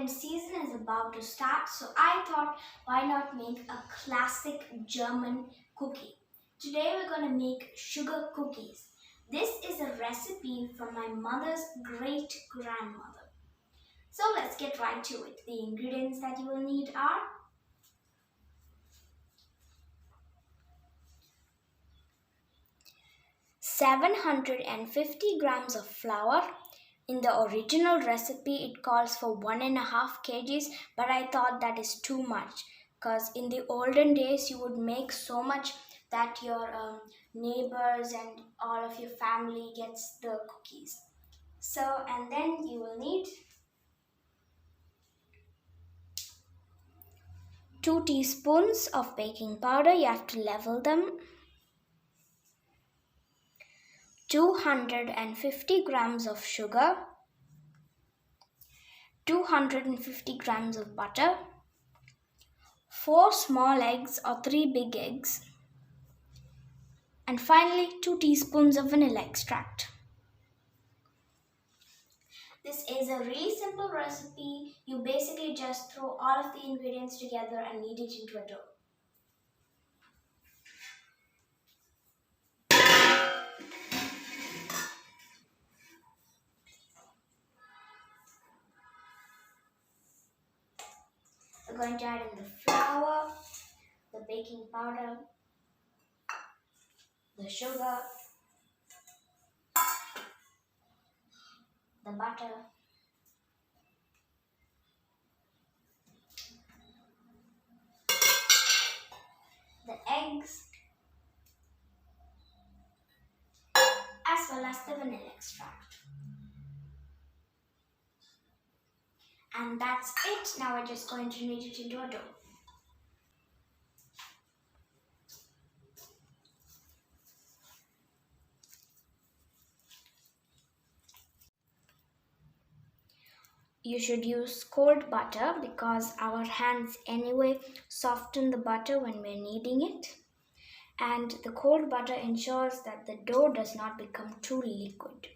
Advent season is about to start, so I thought why not make a classic German cookie. Today we're going to make sugar cookies. This is a recipe from my mother's great grandmother. So let's get right to it. The ingredients that you will need are 750 grams of flour. In the original recipe, it calls for 1.5 kgs, but I thought that is too much because in the olden days, you would make so much that your neighbors and all of your family gets the cookies. So, and then you will need 2 teaspoons of baking powder. You have to level them. 250 grams of sugar, 250 grams of butter, 4 small eggs or 3 big eggs, and finally 2 teaspoons of vanilla extract. This is a really simple recipe. You basically just throw all of the ingredients together and knead it into a dough. We're going to add in the flour, the baking powder, the sugar, the butter, the eggs, as well as the vanilla extract. And that's it. Now we're just going to knead it into a dough. You should use cold butter because our hands anyway soften the butter when we're kneading it. And the cold butter ensures that the dough does not become too liquid.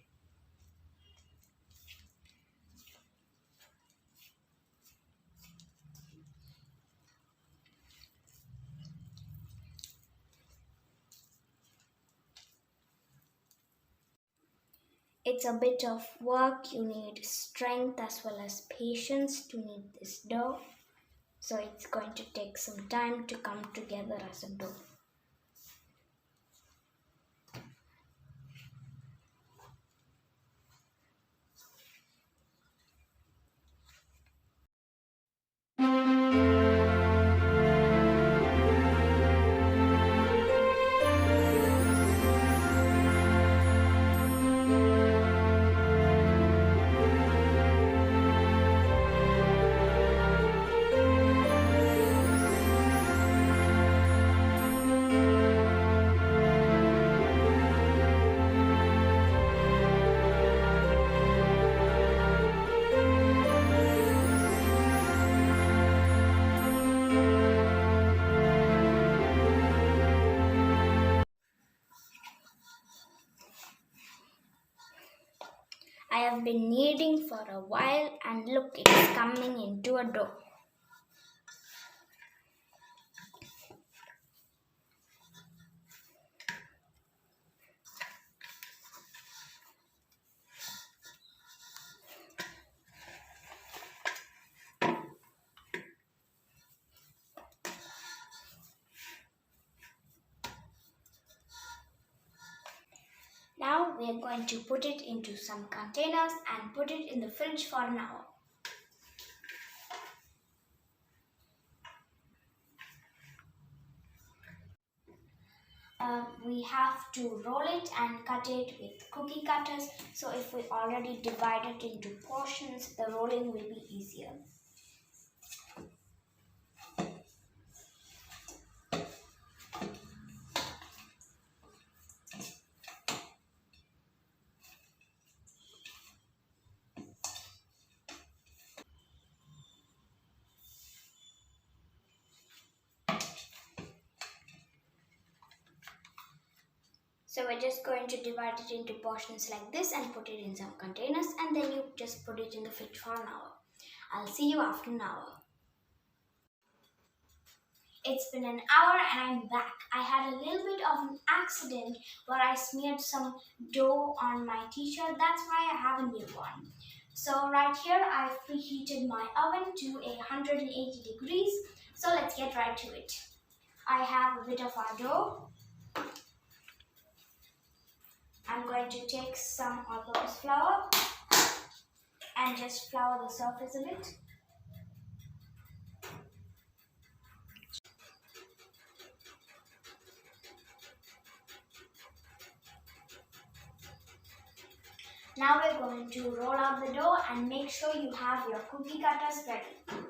It's a bit of work. You need strength as well as patience to knead this dough. So it's going to take some time to come together as a dough. I have been kneading for a while and look, it is coming into a dough. Now we are going to put it into some containers and put it in the fridge for an hour. We have to roll it and cut it with cookie cutters. So if we already divide it into portions, the rolling will be easier. So we're just going to divide it into portions like this and put it in some containers, and then you just put it in the fridge for an hour. I'll see you after an hour. It's been an hour and I'm back. I had a little bit of an accident where I smeared some dough on my t-shirt. That's why I have a new one. So right here I've preheated my oven to 180 degrees. So let's get right to it. I have a bit of our dough. I'm going to take some all-purpose flour and just flour the surface a bit. Now we're going to roll out the dough and make sure you have your cookie cutters ready.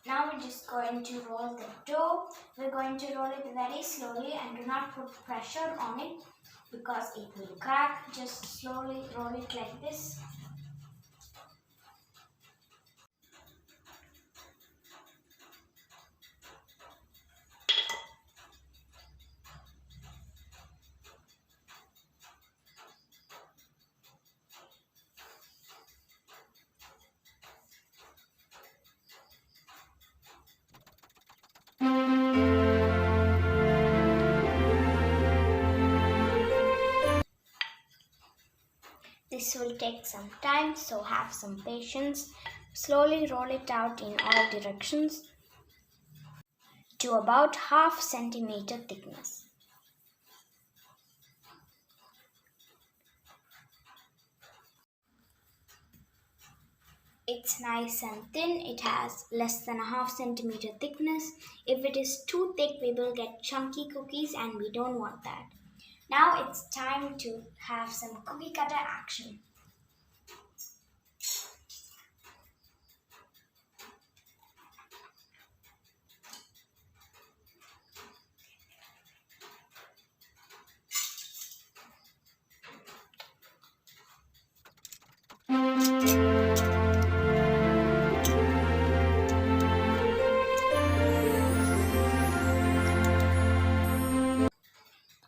Now we're just going to roll the dough. We're going to roll it very slowly and do not put pressure on it because it will crack. Just slowly roll it like this. This will take some time, so have some patience. Slowly roll it out in all directions to about half centimeter thickness. It's nice and thin. It has less than a half centimeter thickness. If it is too thick, we will get chunky cookies and we don't want that. Now it's time to have some cookie cutter action.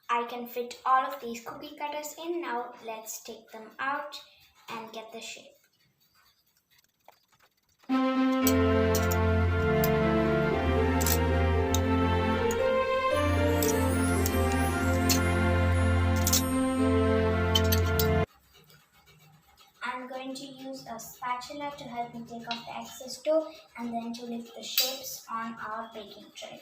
I can fit all of these cookie cutters in. Now let's take them out and get the shape. I'm going to use a spatula to help me take off the excess dough and then to lift the shapes on our baking tray.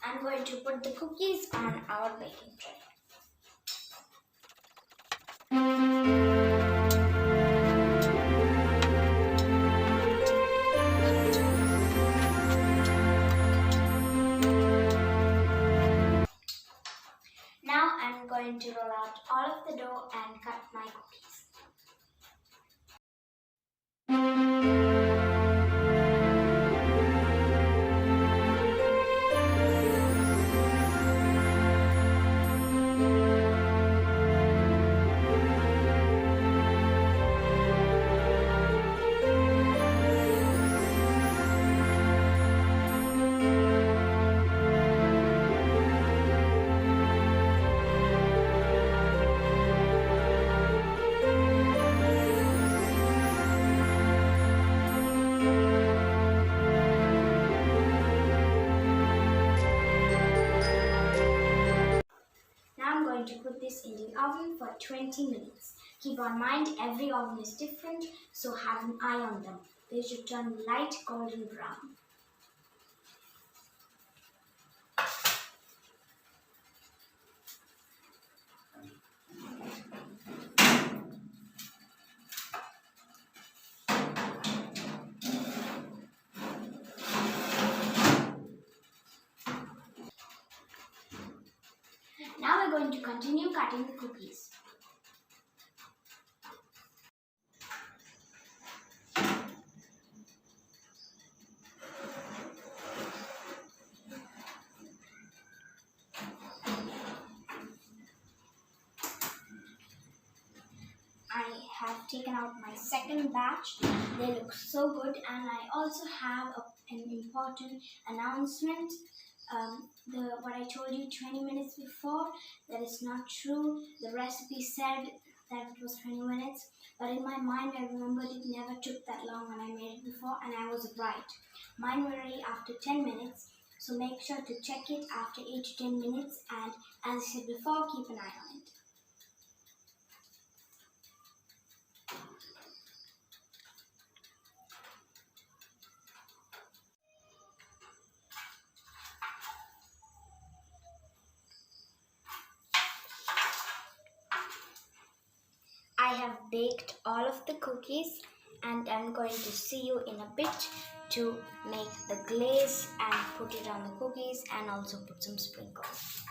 I'm going to put the cookies on our baking tray. Now I'm going to roll out all of the dough and cut my cookies. To put this in the oven for 20 minutes. Keep in mind every oven is different, so have an eye on them. They should turn light golden brown. going to continue cutting the cookies. I have taken out my second batch. They look so good, and I also have an important announcement. What I told you 20 minutes before, that is not true. The recipe said that it was 20 minutes, but in my mind I remembered it never took that long when I made it before, and I was right. Mine were ready after 10 minutes, so make sure to check it after 8 to 10 minutes, and as I said before, keep an eye on it. I have baked all of the cookies, and I'm going to see you in a bit to make the glaze and put it on the cookies and also put some sprinkles.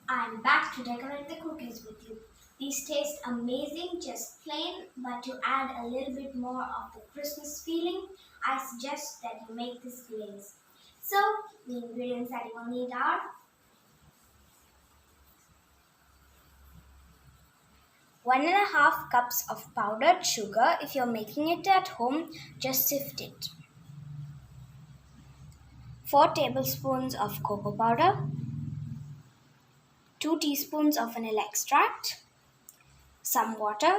I'm back to decorate the cookies with you. These taste amazing, just plain, but to add a little bit more of the Christmas feeling, I suggest that you make this glaze. So, the ingredients that you will need are 1.5 cups of powdered sugar. If you're making it at home, just sift it. 4 tablespoons of cocoa powder, 2 teaspoons of vanilla extract, some water,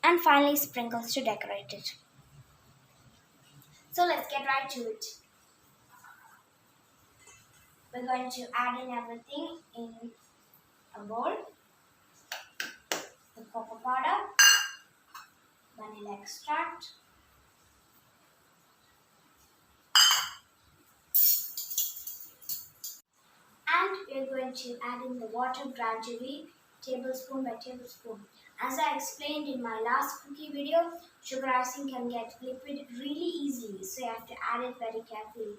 and finally sprinkles to decorate it. So let's get right to it. We're going to add in everything in a bowl. The cocoa powder, vanilla extract, and we're going to add in the water gradually, tablespoon by tablespoon. As I explained in my last cookie video, sugar icing can get liquid really easily, so you have to add it very carefully.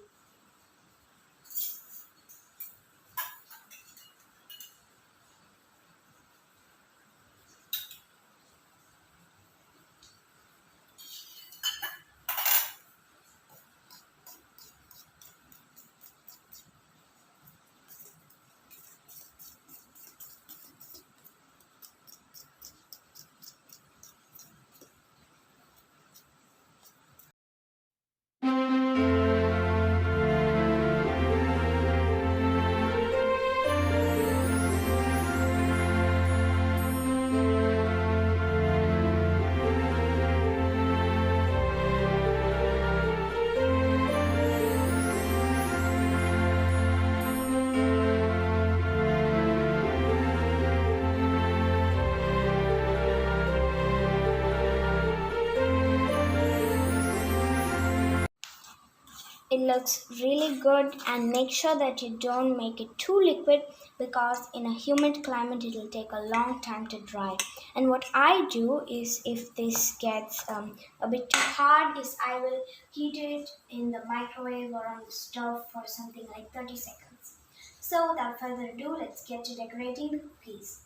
It looks really good, and make sure that you don't make it too liquid because in a humid climate it will take a long time to dry. And what I do is, if this gets a bit too hard, is I will heat it in the microwave or on the stove for something like 30 seconds. So without further ado, let's get to decorating the cookies.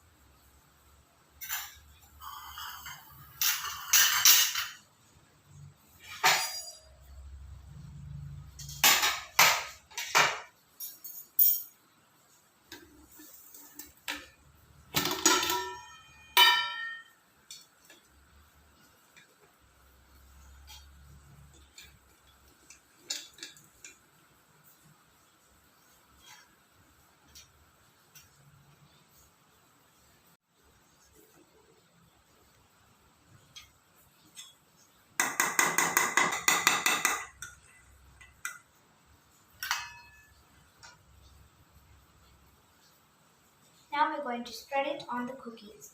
Now we're going to spread it on the cookies.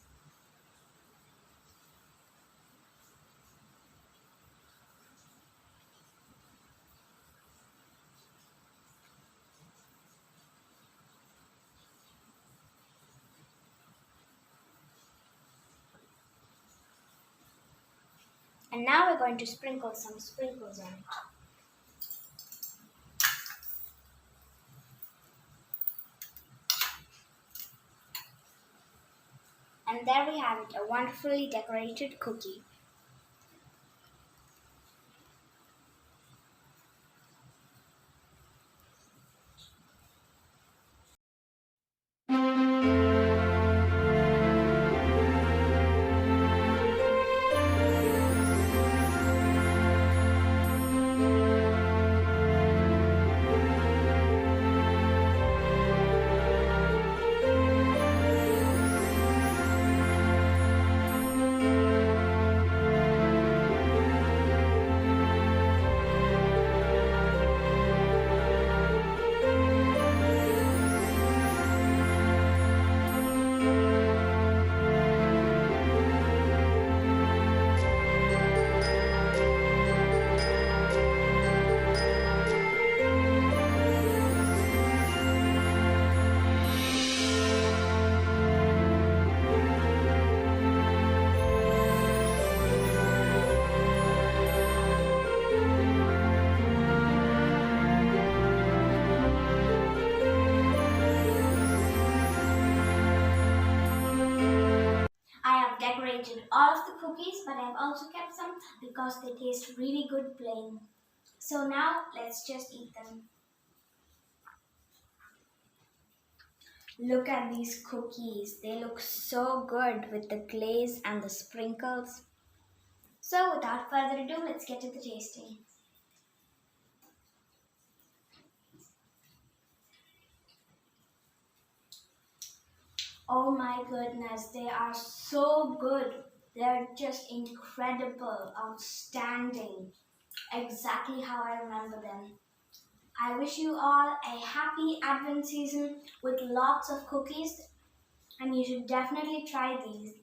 And now we're going to sprinkle some sprinkles on it. And there we have it, a wonderfully decorated cookie. I have decorated all of the cookies, but I've also kept some because they taste really good plain. So now let's just eat them. Look at these cookies. They look so good with the glaze and the sprinkles. So without further ado, let's get to the tasting. Oh my goodness, they are so good. They're just incredible, outstanding. Exactly how I remember them. I wish you all a happy Advent season with lots of cookies, and you should definitely try these.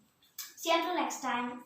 See you until next time.